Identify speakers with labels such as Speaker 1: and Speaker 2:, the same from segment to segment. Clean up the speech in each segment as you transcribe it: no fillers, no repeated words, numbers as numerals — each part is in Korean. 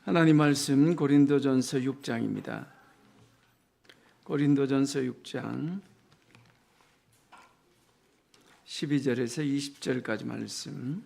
Speaker 1: 하나님 말씀 고린도전서 6장입니다. 고린도전서 6장 12절에서 20절까지 말씀.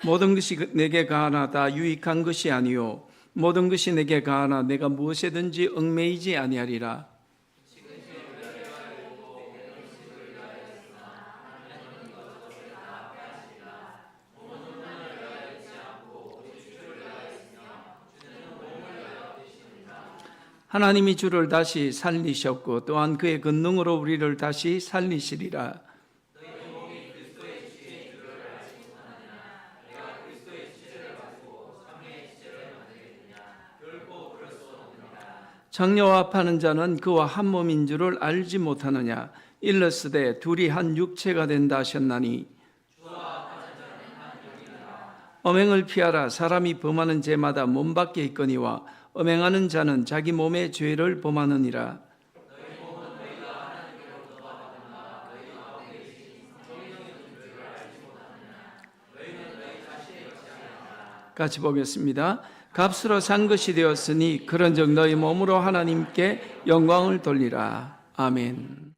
Speaker 1: 모든 것이 내게 가하나 다 유익한 것이 아니요 모든 것이 내게 가하나 내가 무엇에든지 얽매이지 아니하리라. 하나님이 주를 다시 살리셨고 또한 그의 권능으로 우리를 다시 살리시리라. 장녀와 파는 자는 그와 한 몸인 줄을 알지 못하느냐. 일러스되 둘이 한 육체가 된다 하셨나니 엄행을 피하라. 사람이 범하는 죄마다 몸 밖에 있거니와 엄행하는 자는 자기 몸의 죄를 범하느니라. 같이 보겠습니다. 값으로 산 것이 되었으니 그런즉 너희 몸으로 하나님께 영광을 돌리라. 아멘.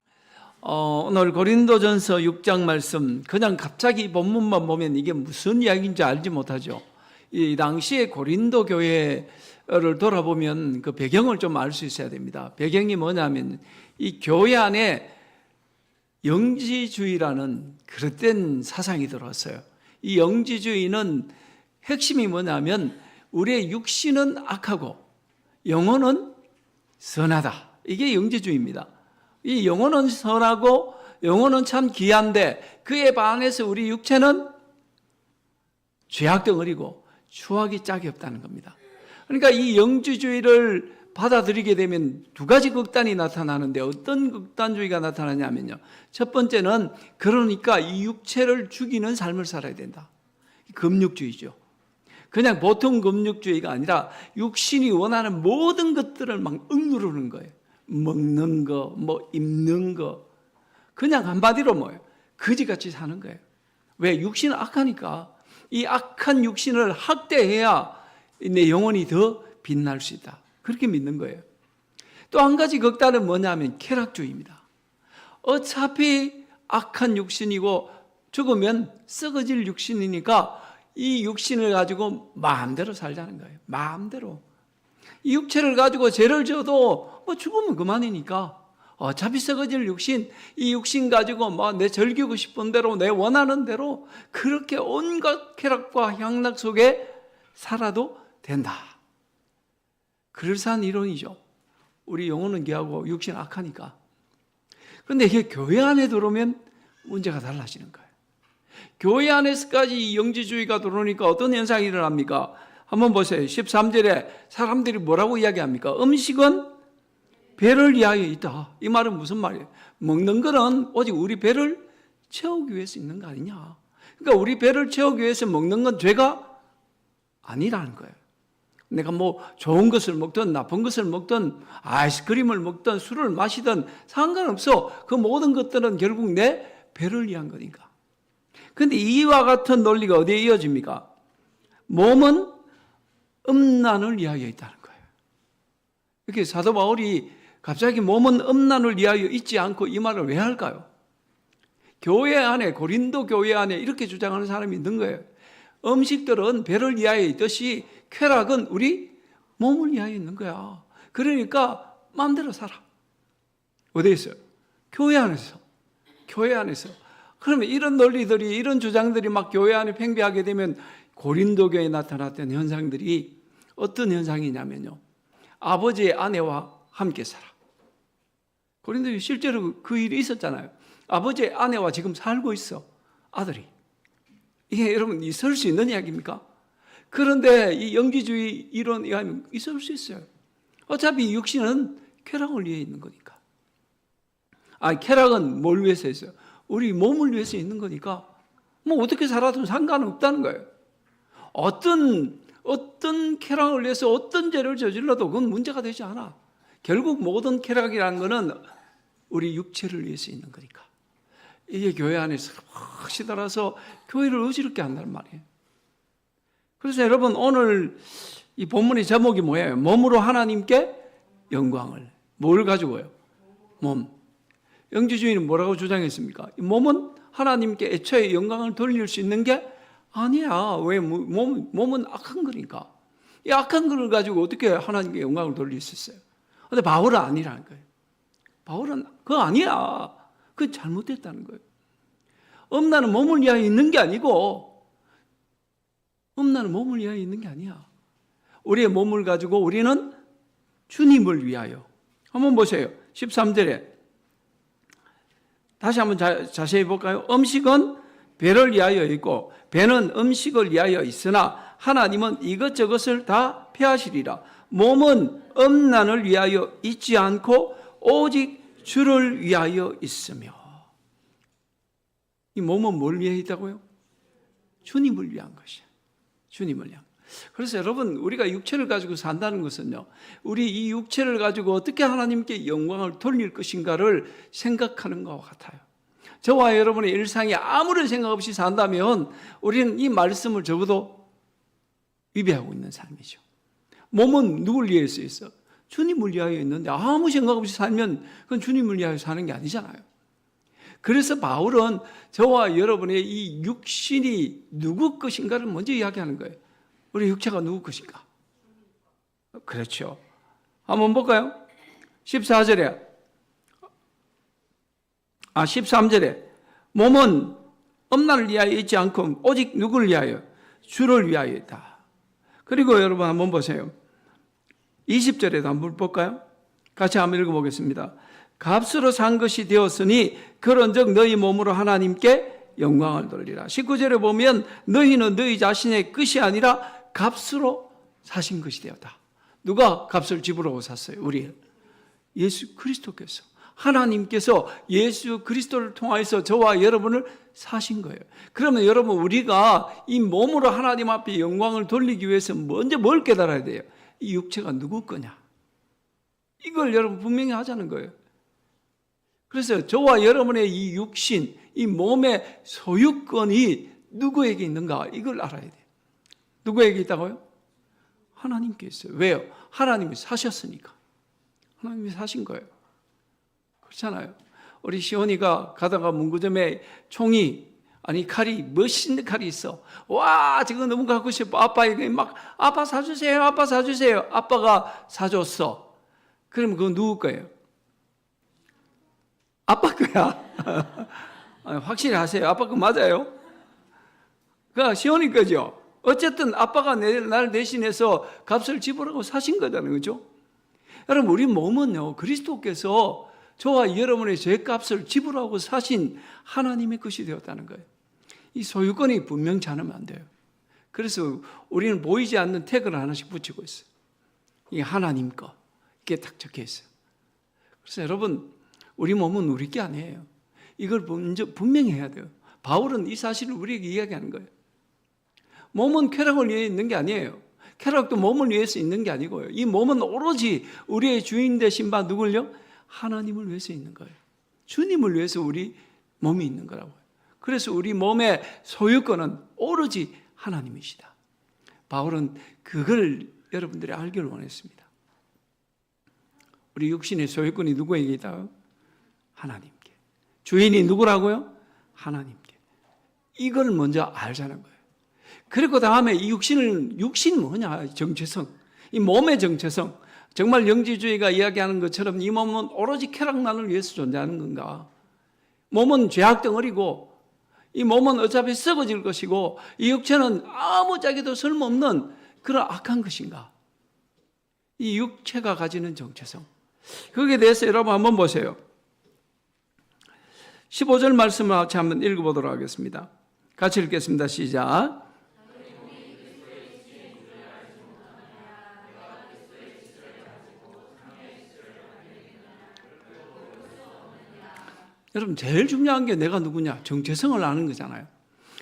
Speaker 1: 오늘 고린도전서 6장 말씀, 그냥 갑자기 본문만 보면 이게 무슨 이야기인지 알지 못하죠. 이 당시에 고린도 교회를 돌아보면 그 배경을 좀 알 수 있어야 됩니다. 배경이 뭐냐면 이 교회 안에 영지주의라는 그릇된 사상이 들어왔어요. 이 영지주의는 핵심이 뭐냐면 우리의 육신은 악하고 영혼은 선하다. 이게 영지주의입니다. 이 영혼은 선하고 영혼은 참 귀한데 그에 반해서 우리 육체는 죄악 덩어리고 추악이 짝이 없다는 겁니다. 그러니까 이 영지주의를 받아들이게 되면 두 가지 극단이 나타나는데 어떤 극단주의가 나타나냐면요. 첫 번째는 그러니까 이 육체를 죽이는 삶을 살아야 된다. 금육주의죠. 그냥 보통 금육주의가 아니라 육신이 원하는 모든 것들을 막 억누르는 거예요. 먹는 거, 뭐 입는 거. 그냥 한마디로 뭐예요? 거지같이 사는 거예요. 왜? 육신은 악하니까. 이 악한 육신을 학대해야 내 영혼이 더 빛날 수 있다. 그렇게 믿는 거예요. 또 한 가지 극단은 뭐냐면 쾌락주의입니다. 어차피 악한 육신이고 죽으면 썩어질 육신이니까 이 육신을 가지고 마음대로 살자는 거예요. 마음대로. 이 육체를 가지고 죄를 져도 뭐 죽으면 그만이니까 어차피 썩어질 육신, 이 육신 가지고 뭐 내 즐기고 싶은 대로 내 원하는 대로 그렇게 온갖 쾌락과 향락 속에 살아도 된다. 그럴싸한 이론이죠. 우리 영혼은 귀하고 육신은 악하니까. 그런데 이게 교회 안에 들어오면 문제가 달라지는 거예요. 교회 안에서까지 이 영지주의가 들어오니까 어떤 현상이 일어납니까? 한번 보세요. 13절에 사람들이 뭐라고 이야기합니까? 음식은 배를 위하여 있다. 이 말은 무슨 말이에요? 먹는 거는 오직 우리 배를 채우기 위해서 있는 거 아니냐. 그러니까 우리 배를 채우기 위해서 먹는 건 죄가 아니라는 거예요. 내가 뭐 좋은 것을 먹든 나쁜 것을 먹든 아이스크림을 먹든 술을 마시든 상관없어. 그 모든 것들은 결국 내 배를 위한 거니까. 그런데 이와 같은 논리가 어디에 이어집니까? 몸은 음란을 위하여 있다는 거예요. 이렇게 사도 바울이 갑자기 몸은 음란을 위하여 있지 않고 이 말을 왜 할까요? 교회 안에, 고린도 교회 안에 이렇게 주장하는 사람이 있는 거예요. 음식들은 배를 위하여 있듯이 쾌락은 우리 몸을 위하여 있는 거야. 그러니까 마음대로 살아. 어디에 있어요? 교회 안에서. 교회 안에서. 그러면 이런 논리들이, 이런 주장들이 막 교회 안에 팽배하게 되면 고린도 교회에 나타났던 현상들이 어떤 현상이냐면요. 아버지의 아내와 함께 살아. 고린도 교회 실제로 그 일이 있었잖아요. 아버지의 아내와 지금 살고 있어. 아들이. 이게 여러분 있을 수 있는 이야기입니까? 그런데 이 영지주의 이론에 의하면 있을 수 있어요. 어차피 육신은 쾌락을 위해 있는 거니까. 쾌락은 뭘 위해서 있어요? 우리 몸을 위해서 있는 거니까 뭐 어떻게 살아도 상관없다는 거예요. 어떤 어떤 쾌락을 위해서 어떤 죄를 저질러도 그건 문제가 되지 않아. 결국 모든 쾌락이라는 것은 우리 육체를 위해서 있는 거니까. 이게 교회 안에서 확실히 따라서 교회를 어지럽게 한단 말이에요. 그래서 여러분 오늘 이 본문의 제목이 뭐예요? 몸으로 하나님께 영광을. 뭘 가지고요? 몸. 영지주의는 뭐라고 주장했습니까? 이 몸은 하나님께 애초에 영광을 돌릴 수 있는 게 아니야. 왜? 몸은 악한 거니까. 이 악한 것을 가지고 어떻게 하나님께 영광을 돌릴 수 있어요? 근데 바울은 아니라는 거예요. 바울은 그거 아니야. 그건 잘못됐다는 거예요. 엄나는 몸을 위하여 있는 게 아니고, 엄나는 몸을 위하여 있는 게 아니야. 우리의 몸을 가지고 우리는 주님을 위하여. 한번 보세요. 13절에 다시 한번 자세히 볼까요? 음식은 배를 위하여 있고 배는 음식을 위하여 있으나 하나님은 이것저것을 다 폐하시리라. 몸은 음란을 위하여 있지 않고 오직 주를 위하여 있으며. 이 몸은 뭘 위해 있다고요? 주님을 위한 것이야. 주님을 위한. 그래서 여러분 우리가 육체를 가지고 산다는 것은요, 우리 이 육체를 가지고 어떻게 하나님께 영광을 돌릴 것인가를 생각하는 것과 같아요. 저와 여러분의 일상에 아무런 생각 없이 산다면 우리는 이 말씀을 적어도 위배하고 있는 삶이죠. 몸은 누굴 위해 써 있어? 주님을 위하여 있는데 아무 생각 없이 살면 그건 주님을 위하여 사는 게 아니잖아요. 그래서 바울은 저와 여러분의 이 육신이 누구 것인가를 먼저 이야기하는 거예요. 우리 육체가 누구 것인가? 그렇죠. 한번 볼까요? 13절에 몸은 음란을 위하여 있지 않고 오직 누구를 위하여? 주를 위하여 있다. 그리고 여러분 한번 보세요. 20절에도 한번 볼까요? 같이 한번 읽어보겠습니다. 값으로 산 것이 되었으니 그런즉 너희 몸으로 하나님께 영광을 돌리라. 19절에 보면 너희는 너희 자신의 것이 아니라 값으로 사신 것이 되었다. 누가 값을 지불하고 샀어요? 우리 예수 그리스도께서, 하나님께서 예수 그리스도를 통하여서 저와 여러분을 사신 거예요. 그러면 여러분 우리가 이 몸으로 하나님 앞에 영광을 돌리기 위해서 먼저 뭘 깨달아야 돼요? 이 육체가 누구 거냐? 이걸 여러분 분명히 하자는 거예요. 그래서 저와 여러분의 이 육신, 이 몸의 소유권이 누구에게 있는가? 이걸 알아야 돼요. 누구에게 있다고요? 하나님께 있어요. 왜요? 하나님이 사셨으니까. 하나님이 사신 거예요. 그렇잖아요. 우리 시온이가 가다가 문구점에 칼이 멋있는 칼이 있어. 와, 저거 너무 갖고 싶어. 아빠에게 막 아빠 사주세요. 아빠 사주세요. 아빠가 사줬어. 그러면 그건 누구 거예요? 아빠 거야. 확실히 하세요. 아빠 거 맞아요? 그러니까 시온이 거죠. 어쨌든 아빠가 날 대신해서 값을 지불하고 사신 거잖아요. 그죠? 여러분 우리 몸은요, 그리스도께서 저와 여러분의 죄값을 지불하고 사신 하나님의 것이 되었다는 거예요. 이 소유권이 분명치 않으면 안 돼요. 그래서 우리는 보이지 않는 태그를 하나씩 붙이고 있어요. 이게 하나님 거, 이게 딱 적혀 있어요. 그래서 여러분 우리 몸은 우리 게 아니에요. 이걸 먼저 분명히 해야 돼요. 바울은 이 사실을 우리에게 이야기하는 거예요. 몸은 쾌락을 위해 있는 게 아니에요. 쾌락도 몸을 위해서 있는 게 아니고요. 이 몸은 오로지 우리의 주인 되신 바 누굴요? 하나님을 위해서 있는 거예요. 주님을 위해서 우리 몸이 있는 거라고요. 그래서 우리 몸의 소유권은 오로지 하나님이시다. 바울은 그걸 여러분들이 알기를 원했습니다. 우리 육신의 소유권이 누구에게 있다고요? 하나님께. 주인이 누구라고요? 하나님께. 이걸 먼저 알자는 거예요. 그리고 다음에 이 육신이 뭐냐? 정체성. 이 몸의 정체성. 정말 영지주의가 이야기하는 것처럼 이 몸은 오로지 쾌락만을 위해서 존재하는 건가? 몸은 죄악 덩어리고 이 몸은 어차피 썩어질 것이고 이 육체는 아무짝에도 쓸모없는 그런 악한 것인가? 이 육체가 가지는 정체성. 거기에 대해서 여러분 한번 보세요. 15절 말씀을 같이 한번 읽어보도록 하겠습니다. 같이 읽겠습니다. 시작. 여러분 제일 중요한 게 내가 누구냐? 정체성을 아는 거잖아요.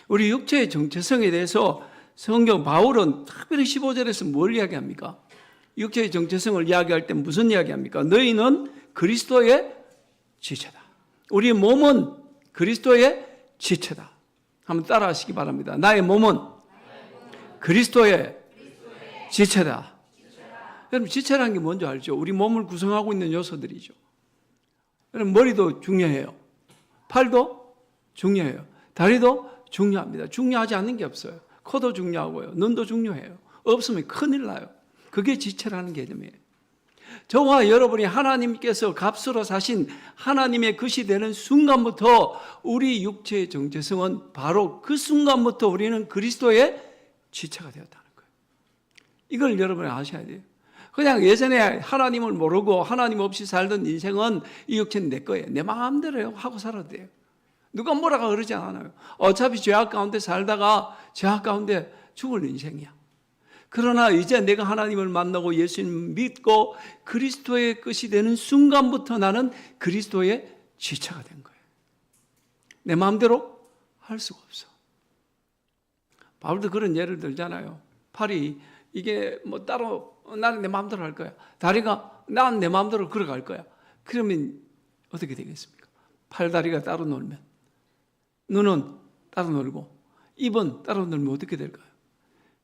Speaker 1: 우리 육체의 정체성에 대해서 성경 바울은 특별히 15절에서 뭘 이야기합니까? 육체의 정체성을 이야기할 때 무슨 이야기합니까? 너희는 그리스도의 지체다. 우리 몸은 그리스도의 지체다. 한번 따라 하시기 바랍니다. 나의 몸은 그리스도의 지체다. 여러분, 지체라는 게 뭔지 알죠? 우리 몸을 구성하고 있는 요소들이죠. 여러분, 머리도 중요해요. 팔도 중요해요. 다리도 중요합니다. 중요하지 않는 게 없어요. 코도 중요하고요. 눈도 중요해요. 없으면 큰일 나요. 그게 지체라는 개념이에요. 저와 여러분이 하나님께서 값으로 사신 하나님의 것이 되는 순간부터 우리 육체의 정체성은 바로 그 순간부터 우리는 그리스도의 지체가 되었다는 거예요. 이걸 여러분이 아셔야 돼요. 그냥 예전에 하나님을 모르고 하나님 없이 살던 인생은 이 육체는 내 거예요. 내 마음대로 하고 살아도 돼요. 누가 뭐라고 그러지 않아요. 어차피 죄악 가운데 살다가 죄악 가운데 죽을 인생이야. 그러나 이제 내가 하나님을 만나고 예수님 믿고 그리스도의 것이 되는 순간부터 나는 그리스도의 지체가 된 거예요. 내 마음대로 할 수가 없어. 바울도 그런 예를 들잖아요. 팔이 이게 뭐 따로 나는 내 마음대로 할 거야. 다리가 난 내 마음대로 걸어갈 거야. 그러면 어떻게 되겠습니까? 팔다리가 따로 놀면, 눈은 따로 놀고, 입은 따로 놀면 어떻게 될까요?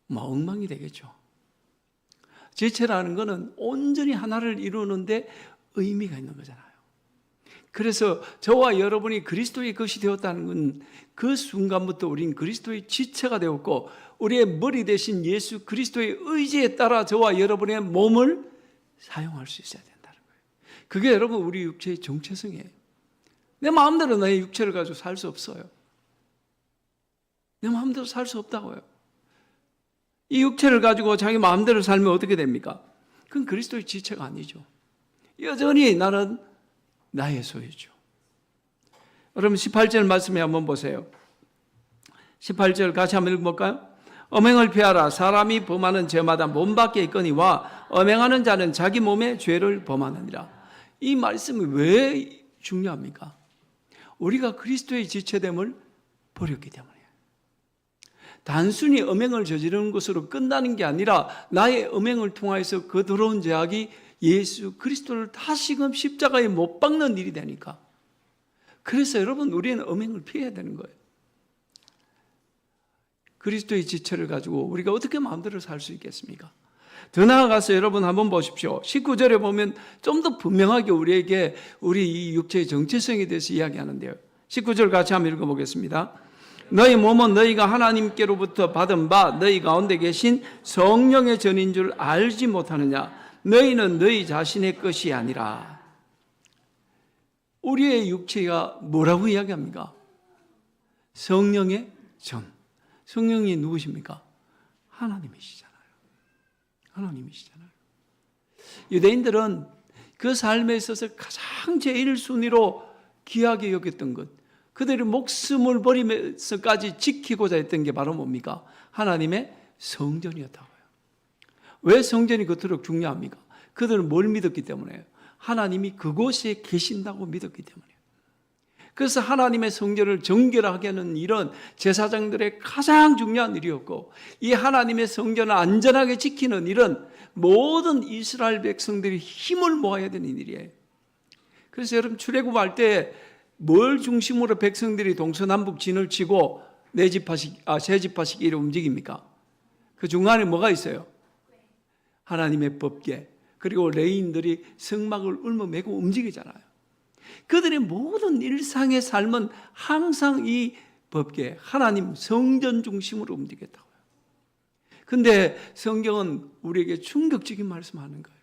Speaker 1: 엉망이 되겠죠. 지체라는 것은 온전히 하나를 이루는데 의미가 있는 거잖아요. 그래서 저와 여러분이 그리스도의 것이 되었다는 건 그 순간부터 우린 그리스도의 지체가 되었고 우리의 머리 대신 예수 그리스도의 의지에 따라 저와 여러분의 몸을 사용할 수 있어야 된다는 거예요. 그게 여러분 우리 육체의 정체성이에요. 내 마음대로 나의 육체를 가지고 살 수 없어요. 내 마음대로 살 수 없다고요. 이 육체를 가지고 자기 마음대로 살면 어떻게 됩니까? 그건 그리스도의 지체가 아니죠. 여전히 나는 나의 소유죠. 여러분 18절 말씀에 한번 보세요. 18절 같이 한번 읽어볼까요? 엄행을 피하라. 사람이 범하는 죄마다 몸 밖에 있거니와 엄행하는 자는 자기 몸의 죄를 범하느니라. 이 말씀이 왜 중요합니까? 우리가 그리스도의 지체됨을 버렸기 때문이에요. 단순히 엄행을 저지르는 것으로 끝나는 게 아니라 나의 엄행을 통하여서 그 더러운 죄악이 예수 그리스도를 다시금 십자가에 못 박는 일이 되니까. 그래서 여러분 우리는 엄행을 피해야 되는 거예요. 그리스도의 지체를 가지고 우리가 어떻게 마음대로 살 수 있겠습니까? 더 나아가서 여러분 한번 보십시오. 19절에 보면 좀 더 분명하게 우리에게 우리 이 육체의 정체성에 대해서 이야기하는데요. 19절 같이 한번 읽어보겠습니다. 너희 몸은 너희가 하나님께로부터 받은 바 너희 가운데 계신 성령의 전인 줄 알지 못하느냐? 너희는 너희 자신의 것이 아니라. 우리의 육체가 뭐라고 이야기합니까? 성령의 전. 성령이 누구십니까? 하나님이시잖아요. 하나님이시잖아요. 유대인들은 그 삶에 있어서 가장 제일 순위로 귀하게 여겼던 것, 그들이 목숨을 버리면서까지 지키고자 했던 게 바로 뭡니까? 하나님의 성전이었다고요. 왜 성전이 그토록 중요합니까? 그들은 뭘 믿었기 때문에요? 하나님이 그곳에 계신다고 믿었기 때문이에요. 그래서 하나님의 성전을 정결하게 하는 일은 제사장들의 가장 중요한 일이었고, 이 하나님의 성전을 안전하게 지키는 일은 모든 이스라엘 백성들이 힘을 모아야 되는 일이에요. 그래서 여러분 출애굽할 때 뭘 중심으로 백성들이 동서남북 진을 치고 세 지파씩 이렇게 움직입니까? 그 중간에 뭐가 있어요? 하나님의 법궤, 그리고 레위인들이 성막을 울며매고 움직이잖아요. 그들의 모든 일상의 삶은 항상 이 법궤, 하나님 성전 중심으로 움직였다고요. 근데 성경은 우리에게 충격적인 말씀하는 거예요.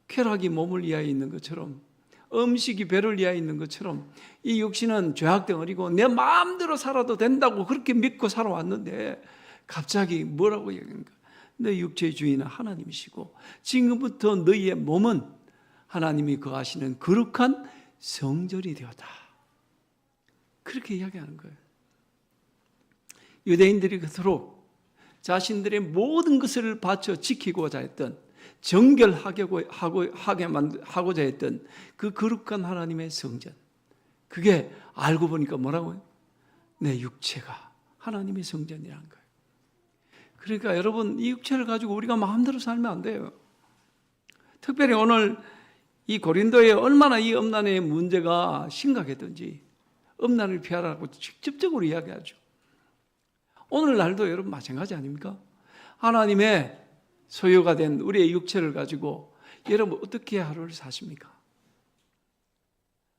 Speaker 1: 쾌락이 몸을 위하여 있는 것처럼, 음식이 배를 위하여 있는 것처럼 이 육신은 죄악 덩어리고 내 마음대로 살아도 된다고 그렇게 믿고 살아왔는데 갑자기 뭐라고 얘기합니까? 너희 육체의 주인은 하나님이시고 지금부터 너희의 몸은 하나님이 거하시는 거룩한 성전이 되었다. 그렇게 이야기하는 거예요. 유대인들이 그토록 자신들의 모든 것을 바쳐 지키고자 했던, 정결하고자 했던 그 거룩한 하나님의 성전, 그게 알고 보니까 뭐라고요? 내 육체가 하나님의 성전이라는 거예요. 그러니까 여러분, 이 육체를 가지고 우리가 마음대로 살면 안 돼요. 특별히 오늘 이 고린도에 얼마나 이 음란의 문제가 심각했던지 음란을 피하라고 직접적으로 이야기하죠. 오늘날도 여러분 마찬가지 아닙니까? 하나님의 소유가 된 우리의 육체를 가지고 여러분 어떻게 하루를 사십니까?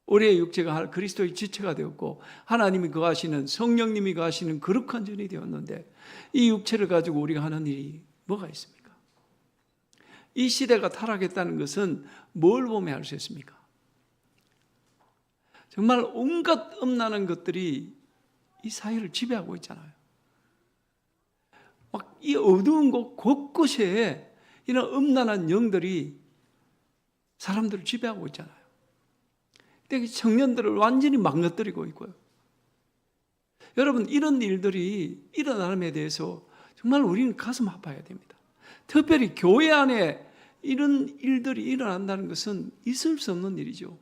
Speaker 1: 우리의 육체가 그리스도의 지체가 되었고 하나님이 거하시는, 성령님이 거하시는 거룩한 전이 되었는데 이 육체를 가지고 우리가 하는 일이 뭐가 있습니까? 이 시대가 타락했다는 것은 뭘 보면 알 수 있습니까? 정말 온갖 음란한 것들이 이 사회를 지배하고 있잖아요. 막 이 어두운 곳 곳곳에 이런 음란한 영들이 사람들을 지배하고 있잖아요. 청년들을 완전히 망가뜨리고 있고요. 여러분, 이런 일들이 일어남에 대해서 정말 우리는 가슴 아파야 됩니다. 특별히 교회 안에 이런 일들이 일어난다는 것은 있을 수 없는 일이죠.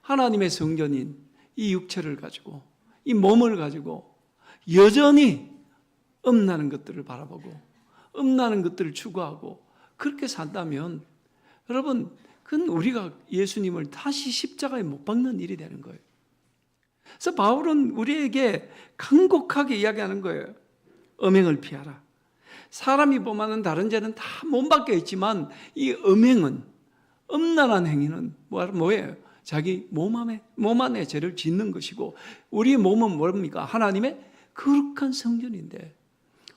Speaker 1: 하나님의 성전인 이 육체를 가지고, 이 몸을 가지고 여전히 음란한 것들을 바라보고 음란한 것들을 추구하고 그렇게 산다면 여러분, 그건 우리가 예수님을 다시 십자가에 못 박는 일이 되는 거예요. 그래서 바울은 우리에게 간곡하게 이야기하는 거예요. 음행을 피하라. 사람이 범하는 다른 죄는 다 몸 밖에 있지만 이 음행은, 음란한 행위는 뭐예요? 자기 몸 안에 죄를 짓는 것이고, 우리의 몸은 뭡니까? 하나님의 거룩한 성전인데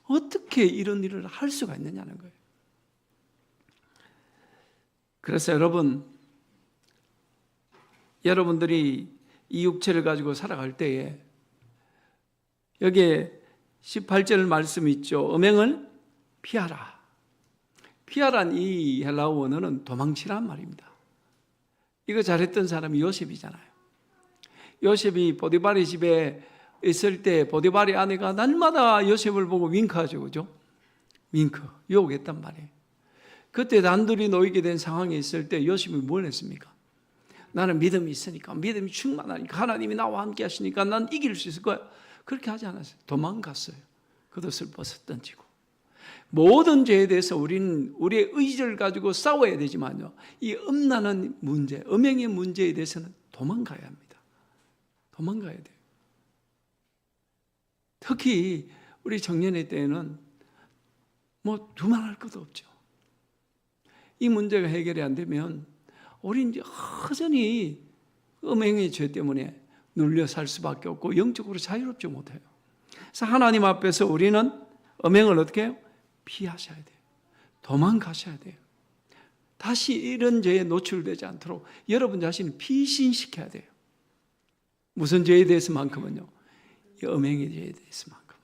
Speaker 1: 어떻게 이런 일을 할 수가 있느냐는 거예요. 그래서 여러분들이 이 육체를 가지고 살아갈 때에 여기에 18절 말씀이 있죠. 음행을 피하라. 피하란 이 헬라어 원어는 도망치란 말입니다. 이거 잘했던 사람이 요셉이잖아요. 요셉이 보디발의 집에 있을 때 보디발의 아내가 날마다 요셉을 보고 윙크하죠. 그죠? 윙크, 유혹했단 말이에요. 그때 단둘이 놓이게 된 상황에 있을 때 요셉이 뭘 했습니까? 나는 믿음이 있으니까, 믿음이 충만하니까, 하나님이 나와 함께 하시니까 난 이길 수 있을 거야. 그렇게 하지 않았어요. 도망갔어요. 겉옷을 벗어 던지고. 모든 죄에 대해서 우리는 우리의 의지를 가지고 싸워야 되지만요, 이 음란한 문제, 음행의 문제에 대해서는 도망가야 합니다. 도망가야 돼요. 특히 우리 청년의 때에는 뭐 두말할 것도 없죠. 이 문제가 해결이 안 되면 우리는 이제 여전히 음행의 죄 때문에 눌려 살 수밖에 없고 영적으로 자유롭지 못해요. 그래서 하나님 앞에서 우리는 음행을 어떻게 해요? 피하셔야 돼요. 도망가셔야 돼요. 다시 이런 죄에 노출되지 않도록 여러분 자신을 피신시켜야 돼요. 무슨 죄에 대해서만큼은요? 음행의 죄에 대해서만큼은.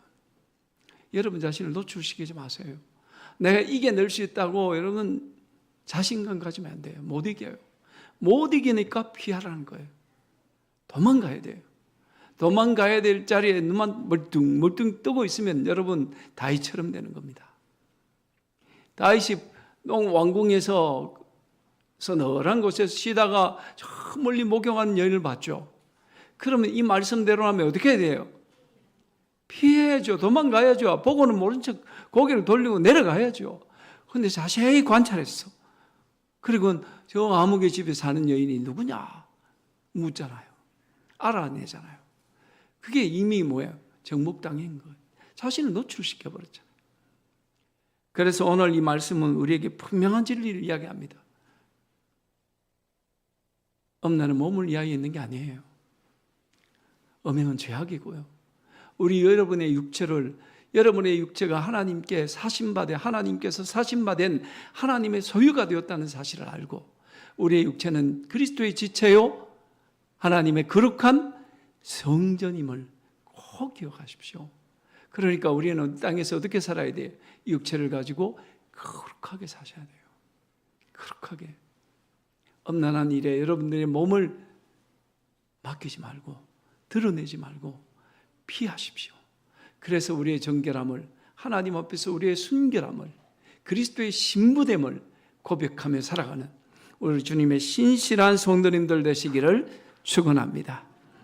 Speaker 1: 여러분 자신을 노출시키지 마세요. 내가 이겨낼 수 있다고 여러분 자신감 가지면 안 돼요. 못 이겨요. 못 이기니까 피하라는 거예요. 도망가야 돼요. 도망가야 될 자리에 눈만 멀뚱 뜨고 있으면 여러분 다윗처럼 되는 겁니다. 다윗이 왕궁에서 서늘한 곳에서 쉬다가 저 멀리 목욕하는 여인을 봤죠. 그러면 이 말씀대로 하면 어떻게 해야 돼요? 피해야죠. 도망가야죠. 보고는 모른 척 고개를 돌리고 내려가야죠. 그런데 자세히 관찰했어. 그리고 저 아무개 집에 사는 여인이 누구냐 묻잖아요. 알아내잖아요. 그게 이미 뭐예요? 정복당한 거예요. 자신을 노출시켜버렸잖아요. 그래서 오늘 이 말씀은 우리에게 분명한 진리를 이야기합니다. 음란은 몸을 이야기하는 게 아니에요. 음행은 죄악이고요. 우리 여러분의 육체가 하나님께 하나님께서 사심받은 하나님의 소유가 되었다는 사실을 알고 우리의 육체는 그리스도의 지체요 하나님의 거룩한 성전임을 꼭 기억하십시오. 그러니까 우리는 땅에서 어떻게 살아야 돼요? 육체를 가지고 거룩하게 사셔야 돼요. 거룩하게. 음란한 일에 여러분들의 몸을 맡기지 말고 드러내지 말고 피하십시오. 그래서 우리의 정결함을, 하나님 앞에서 우리의 순결함을, 그리스도의 신부됨을 고백하며 살아가는 우리 주님의 신실한 성도님들 되시기를 축원합니다.